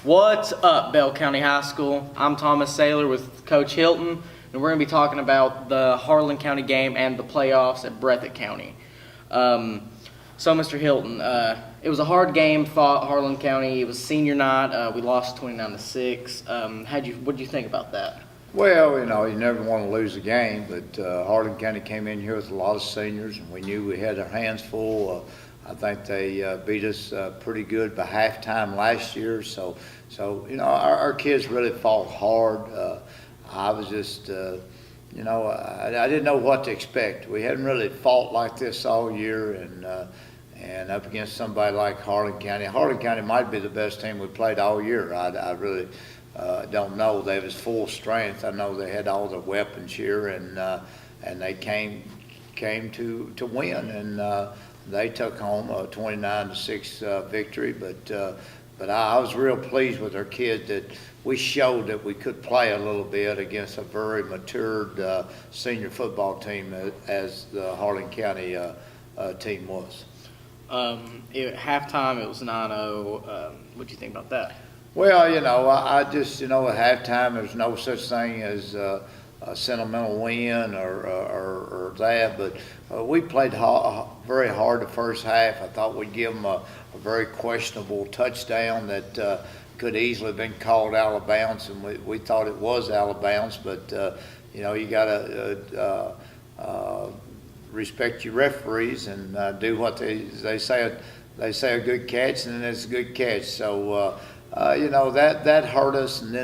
What's up, Bell County High School? I'm Thomas Saylor with Coach Hilton, and we're going to be talking about the Harlan County game and the playoffs at Breathitt County. So, Mr. Hilton, it was a hard game fought Harlan County. It was senior night. We lost 29-6. What did you think about that? Well, you never want to lose a game, but Harlan County came in here with a lot of seniors, and we knew we had our hands full. I think they beat us pretty good by halftime last year. So our kids really fought hard. I was just, I didn't know what to expect. We hadn't really fought like this all year, and up against somebody like Harlan County. Harlan County might be the best team we played all year. I really don't know. They was full strength. I know they had all the weapons here, and they came to win, and they took home a 29-6 victory. But I was real pleased with our kids that we showed that we could play a little bit against a very matured senior football team as the Harlan County team was. At halftime, it was 9-0. What do you think about that? Well, I just, at halftime, there's no such thing as a sentimental win or that, but we played very hard the first half. I thought we'd give them a very questionable touchdown that could easily have been called out of bounds, and we thought it was out of bounds, but you got to respect your referees and do what they say. They say a good catch, and then it's a good catch. So that hurt us, and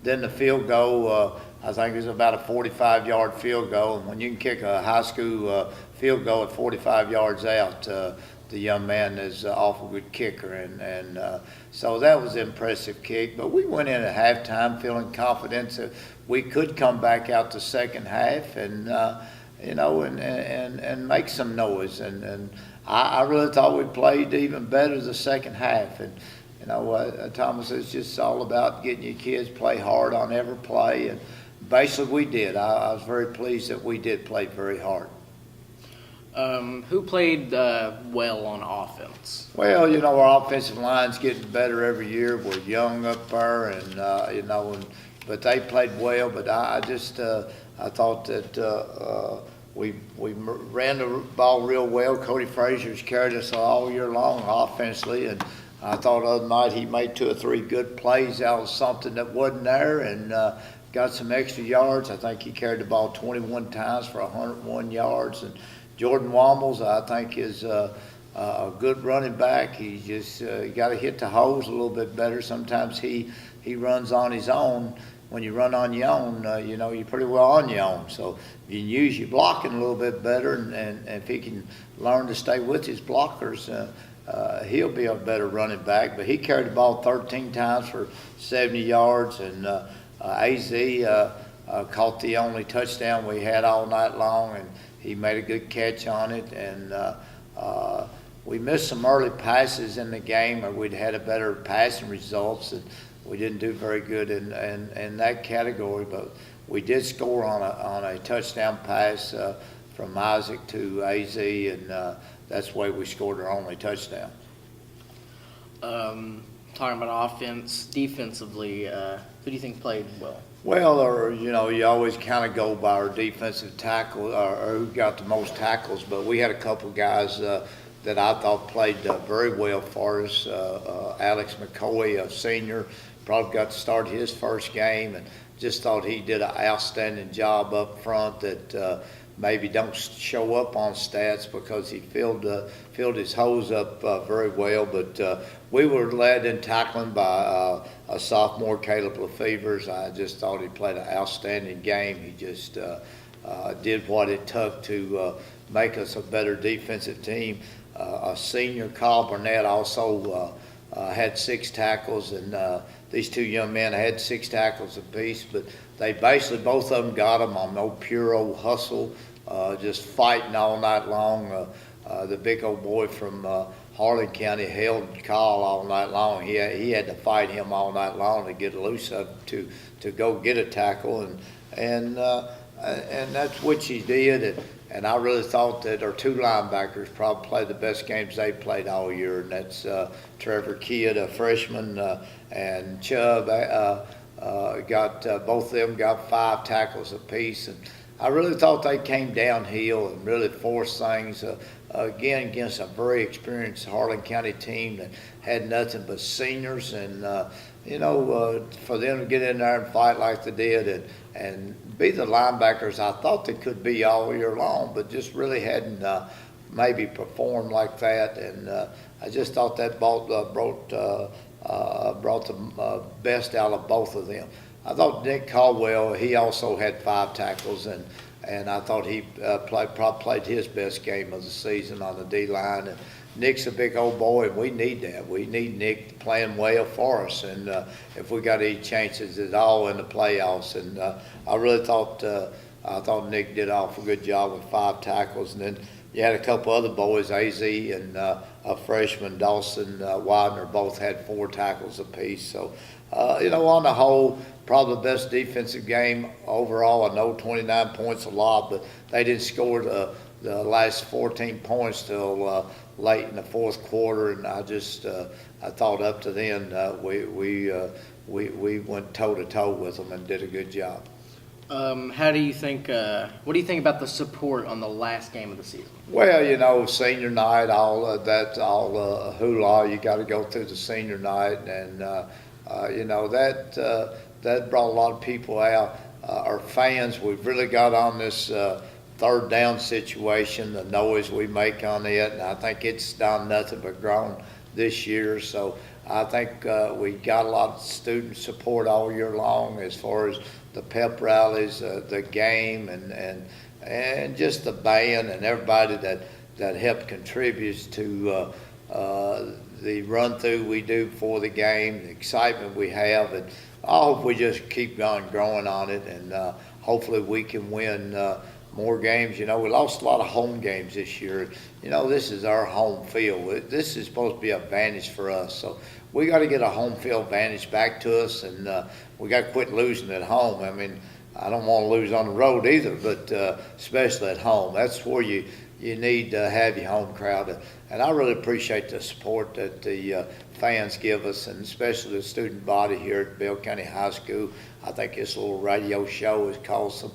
then the field goal. I think it was about a 45-yard field goal, and when you can kick a high school field goal at 45 yards out, the young man is an awful good kicker, and so that was an impressive kick. But we went in at halftime feeling confident that we could come back out the second half and make some noise. And I really thought we played even better the second half. And Thomas, it's just all about getting your kids play hard on every play, and basically we did. I was very pleased that we did play very hard. Who played well on offense? Well, our offensive line's getting better every year. We're young up there, and but they played well. But I thought that we ran the ball real well. Cody Frazier's carried us all year long offensively, and I thought the other night he made 2 or 3 good plays out of something that wasn't there, and got some extra yards. I think he carried the ball 21 times for 101 yards. And Jordan Wombles, I think, is a good running back. He just got to hit the holes a little bit better. Sometimes he runs on his own. When you run on your own, you're pretty well on your own. So you can use your blocking a little bit better, and if he can learn to stay with his blockers, he'll be a better running back. But he carried the ball 13 times for 70 yards, and AZ caught the only touchdown we had all night long, and he made a good catch on it. And we missed some early passes in the game, or we'd had a better passing results, and we didn't do very good in that category. But we did score on a touchdown pass from Isaac to AZ, and that's the way we scored our only touchdown. Talking about offense, defensively, who do you think played well? Well, you always kind of go by our defensive tackle, or who got the most tackles, but we had a couple guys that I thought played very well for us. Alex McCoy, a senior, probably got to start his first game, and just thought he did an outstanding job up front that maybe don't show up on stats because he filled his hose up very well. But we were led in tackling by a sophomore, Caleb Lefevers. I just thought he played an outstanding game. He just did what it took to make us a better defensive team. A senior, Kyle Burnett, also had 6 tackles, and these 2 young men had 6 tackles apiece, but they basically, both of them got them on no pure old hustle, just fighting all night long. The big old boy from Harlan County held Kyle all night long. He had to fight him all night long to get loose to go get a tackle, and that's what he did. and I really thought that our two linebackers probably played the best games they played all year, and that's Trevor Kidd, a freshman, and Chubb. Both of them got 5 tackles apiece, and I really thought they came downhill and really forced things. Again, against a very experienced Harlan County team that had nothing but seniors, and for them to get in there and fight like they did and be the linebackers I thought they could be all year long, but just really hadn't maybe performed like that. And I just thought that brought the best out of both of them. I thought Nick Caldwell, he also had 5 tackles, and I thought he probably played his best game of the season on the D-line. And Nick's a big old boy, and we need that. We need Nick playing well for us, and if we got any chances at all in the playoffs. And I really thought Nick did an awful good job with 5 tackles. And then you had a couple other boys, AZ and a freshman, Dawson Widener, both had 4 tackles apiece. So, on the whole, probably the best defensive game overall. I know 29 points a lot, but they didn't score the last 14 points till late in the fourth quarter, and I thought up to then we went toe to toe with them and did a good job. How do you think? What do you think about the support on the last game of the season? Well, senior night, all hula. You got to go through the senior night, and that brought a lot of people out. Our fans, we've really got on this third down situation, the noise we make on it, and I think it's done nothing but grown this year. So I think we got a lot of student support all year long as far as the pep rallies, the game, and just the band and everybody that helped contributes to the run through we do for the game, the excitement we have, and I hope we just keep growing on it, and hopefully we can win more games. We lost a lot of home games this year. This is our home field. This is supposed to be a advantage for us. So we got to get a home field advantage back to us, and we got to quit losing at home. I mean, I don't want to lose on the road either, but especially at home. That's where you need to have your home crowd. And I really appreciate the support that the fans give us, and especially the student body here at Bell County High School. I think this little radio show has caused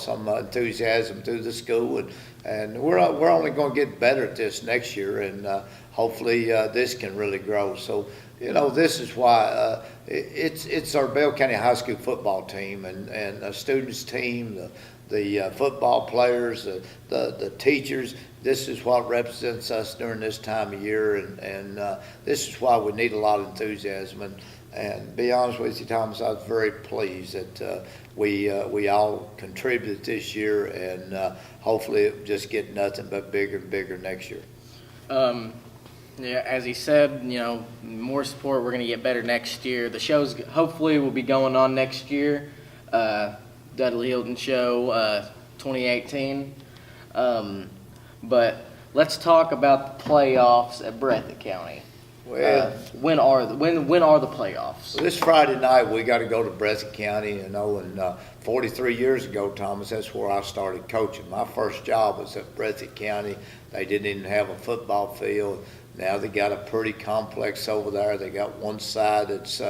some enthusiasm through the school, and we're only going to get better at this next year, and hopefully this can really grow. So this is why it's our Bell County High School football team and the students team, the football players, the teachers. This is what represents us during this time of year, and this is why we need a lot of enthusiasm. And to be honest with you, Thomas, I was very pleased that we all contributed this year, and hopefully it just get nothing but bigger and bigger next year. Yeah, as he said, more support. We're going to get better next year. The shows hopefully will be going on next year. Dudley Hilton show 2018. But let's talk about the playoffs at Breathitt County. Well, when are the playoffs? This Friday night we got to go to Breathitt County, and 43 years ago, Thomas, that's where I started coaching. My first job was at Breathitt County. They didn't even have a football field. Now they got a pretty complex over there. They got one side that's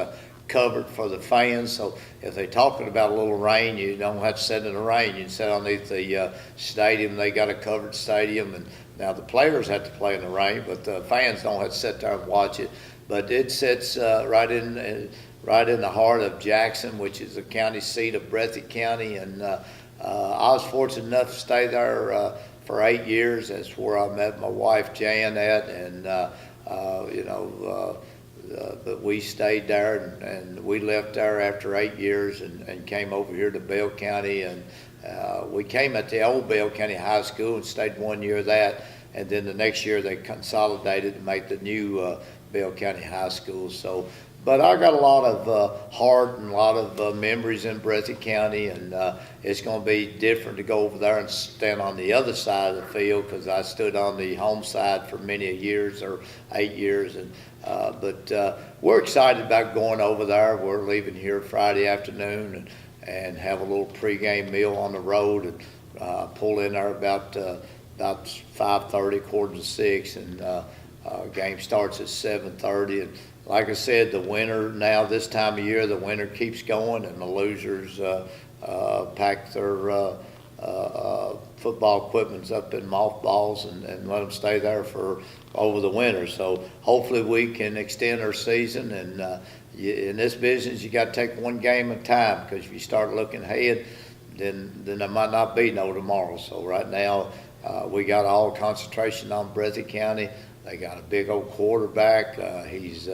covered for the fans, so if they're talking about a little rain, you don't have to sit in the rain. You can sit underneath the stadium. They got a covered stadium, and now the players have to play in the rain, but the fans don't have to sit there and watch it. But it sits right in the heart of Jackson, which is the county seat of Breathitt County, and I was fortunate enough to stay there for 8 years. That's where I met my wife Jan at, and but we stayed there, and we left there after 8 years and came over here to Bell County, and we came at the old Bell County High School and stayed 1 year of that, and then the next year they consolidated to make the new Bell County High School. So, but I got a lot of heart and a lot of memories in Breathitt County, and it's going to be different to go over there and stand on the other side of the field, because I stood on the home side for many years, or 8 years, and but we're excited about going over there. We're leaving here Friday afternoon and have a little pregame meal on the road, and pull in there about 5:30, 5:45, and game starts at 7:30. And like I said, the winter now, this time of year, the winter keeps going, and the losers pack their football equipments up in mothballs and let them stay there for over the winter. So hopefully we can extend our season. And in this business, you got to take one game at a time, because if you start looking ahead, then there might not be no tomorrow. So right now, we got all concentration on Breathitt County. They got a big old quarterback. He's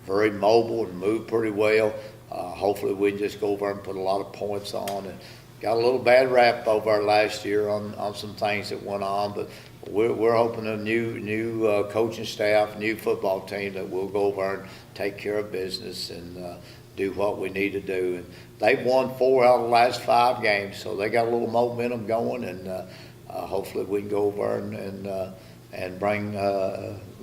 very mobile and moved pretty well. Hopefully we can just go over and put a lot of points on. And got a little bad rap over last year on some things that went on, but we're hoping a new coaching staff, new football team that will go over and take care of business and do what we need to do. And they've won 4 out of the last 5 games, so they got a little momentum going, and hopefully we can go over and bring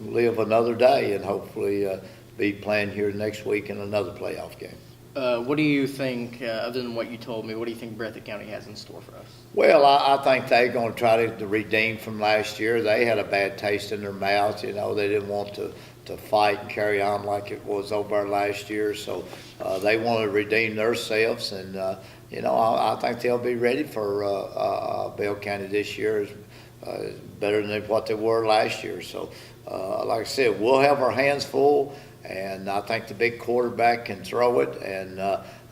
live another day, and hopefully be playing here next week in another playoff game. What do you think, other than what you told me, what do you think Breathitt County has in store for us? Well, I think they're going to try to redeem from last year. They had a bad taste in their mouths. They didn't want to fight and carry on like it was over last year. So they want to redeem themselves. And, I think they'll be ready for Bell County this year. Better than what they were last year. So, like I said, we'll have our hands full. And I think the big quarterback can throw it. And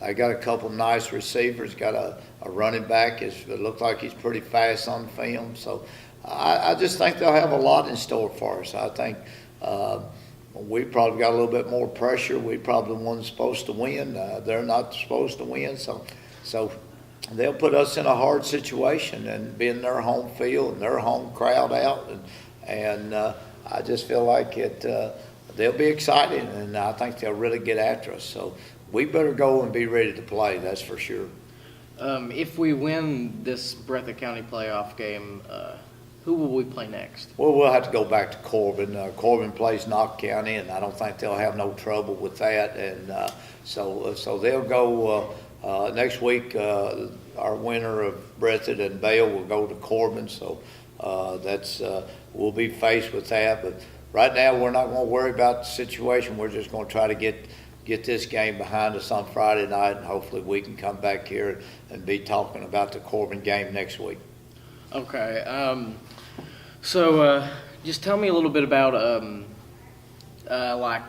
I got a couple nice receivers. Got a running back. It looks like he's pretty fast on film. So I just think they'll have a lot in store for us. I think we probably got a little bit more pressure. We probably the ones supposed to win. They're not supposed to win. So they'll put us in a hard situation, and being their home field and their home crowd out. And I just feel like they'll be excited, and I think they'll really get after us. So we better go and be ready to play, that's for sure. If we win this Breathitt County playoff game, who will we play next? Well, we'll have to go back to Corbin. Corbin plays Knox County, and I don't think they'll have no trouble with that. And so they'll go next week. Our winner of Breathitt and Bale will go to Corbin. So we'll be faced with that. But right now, we're not going to worry about the situation. We're just going to try to get this game behind us on Friday night, and hopefully we can come back here and be talking about the Corbin game next week. Okay. So just tell me a little bit about like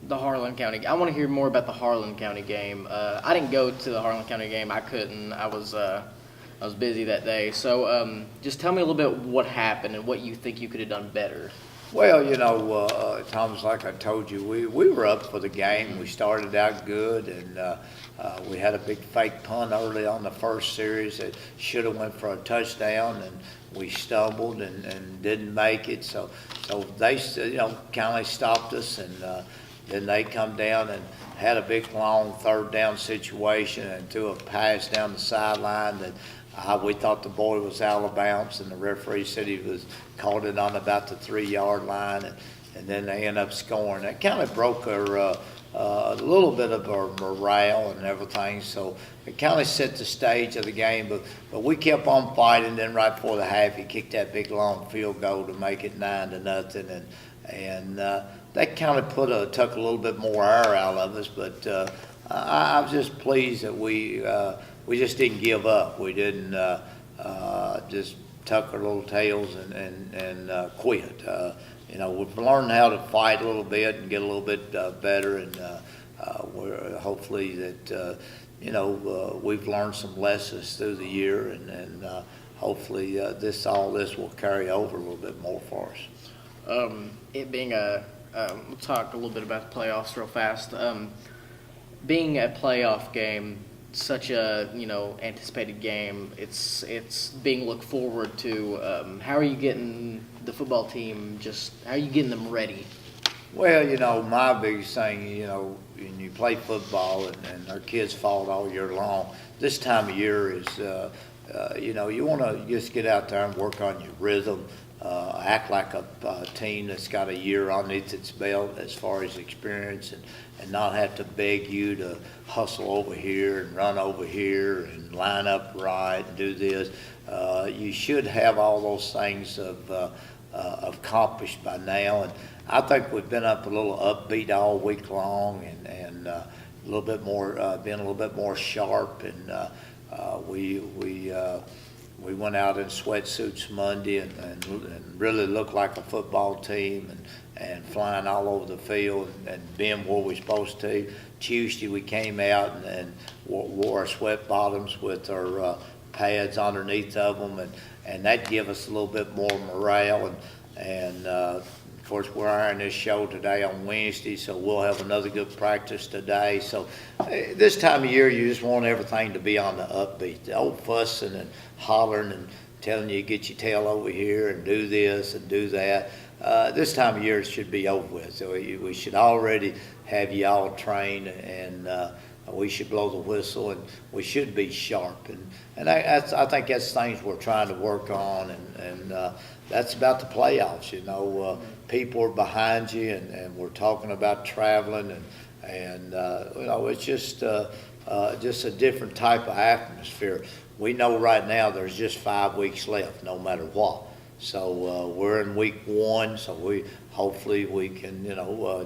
the Harlan County. I want to hear more about the Harlan County game. I didn't go to the Harlan County game. I couldn't. I was busy that day. So just tell me a little bit what happened and what you think you could have done better. Well, Thomas, like I told you, we were up for the game. We started out good, and we had a big fake punt early on the first series that should have went for a touchdown, and we stumbled and didn't make it. So they, kind of stopped us, and then they come down and had a big long 3rd down situation and threw a pass down the sideline that we thought the boy was out of bounds, and the referee said he was called it on about the 3-yard line, and then they end up scoring. That kind of broke a little bit of our morale and everything, so it kind of set the stage of the game. But we kept on fighting. Then right before the half, he kicked that big long field goal to make it 9-0, and that kind of took a little bit more air out of us. But I was just pleased that we just didn't give up. We didn't just tuck our little tails and quit. We've learned how to fight a little bit and get a little bit better, and we're hopefully that we've learned some lessons through the year, and hopefully all this will carry over a little bit more for us. It being we'll talk a little bit about the playoffs real fast. Being a playoff game, such a anticipated game, it's being looked forward to. How are you getting the football team? How are you getting them ready? Well, my biggest thing, when you play football and our kids fought all year long, this time of year is you want to just get out there and work on your rhythm, act like a team that's got a year underneath its belt as far as experience, and not have to beg you to hustle over here and run over here and line up right and do this. You should have all those things accomplished by now, and I think we've been up a little upbeat all week long, and a little bit more, being a little bit more sharp, and we went out in sweatsuits Monday and really looked like a football team, and flying all over the field and being where we're supposed to. Tuesday we came out and wore our sweat bottoms with our pads underneath of them, and that gave us a little bit more morale, and of course we're airing this show today on Wednesday, so we'll have another good practice today. So this time of year you just want everything to be on the upbeat. The old fussing and hollering and telling you get your tail over here and do this and do that. This time of year it should be over with. So we should already have you all trained, and we should blow the whistle, and we should be sharp. And I think that's things we're trying to work on, and that's about the playoffs. People are behind you, and we're talking about traveling, and it's just a different type of atmosphere. We know right now there's just 5 weeks left, no matter what. So we're in week 1, so hopefully we can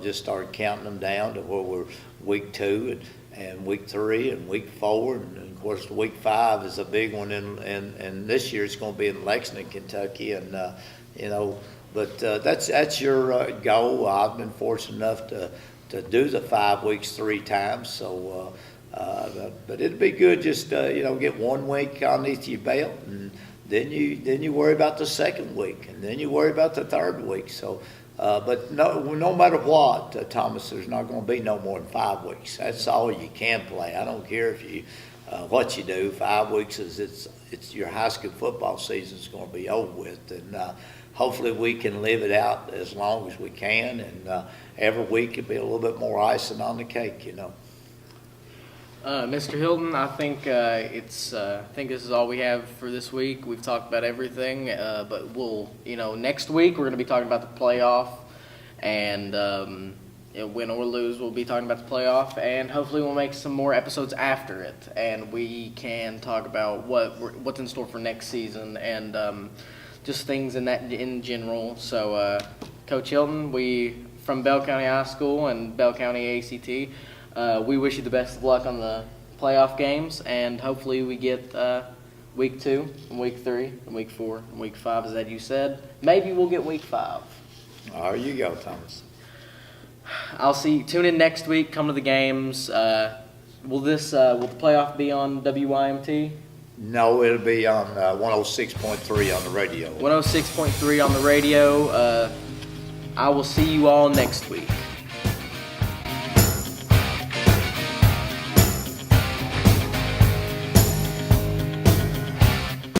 just start counting them down to where we're week 2 and week 3 and week 4, and of course week 5 is a big one, and this year it's going to be in Lexington, Kentucky, and but that's your goal. I've been fortunate enough to do the 5 weeks 3 times, so but it'd be good just get 1 week underneath your belt, and then you worry about the 2nd week, and then you worry about the 3rd week. So, but no matter what, Thomas, there's not going to be no more than 5 weeks. That's all you can play. I don't care if you what you do. 5 weeks is it's your high school football season is going to be over with, and hopefully we can live it out as long as we can, and every week it'll be a little bit more icing on the cake, Mr. Hilton, I think I think this is all we have for this week. We've talked about everything, but we'll, next week we're going to be talking about the playoff, and win or lose, we'll be talking about the playoff, and hopefully we'll make some more episodes after it, and we can talk about what's in store for next season, and just things in general. So, Coach Hilton, we from Bell County High School and Bell County ACT. We wish you the best of luck on the playoff games, and hopefully we get week 2 and week 3 and week 4 and week 5, as you said. Maybe we'll get week 5. There you go, Thomas. I'll see. Tune in next week. Come to the games. Will the playoff be on WYMT? No, it'll be on 106.3 on the radio. 106.3 on the radio. I will see you all next week.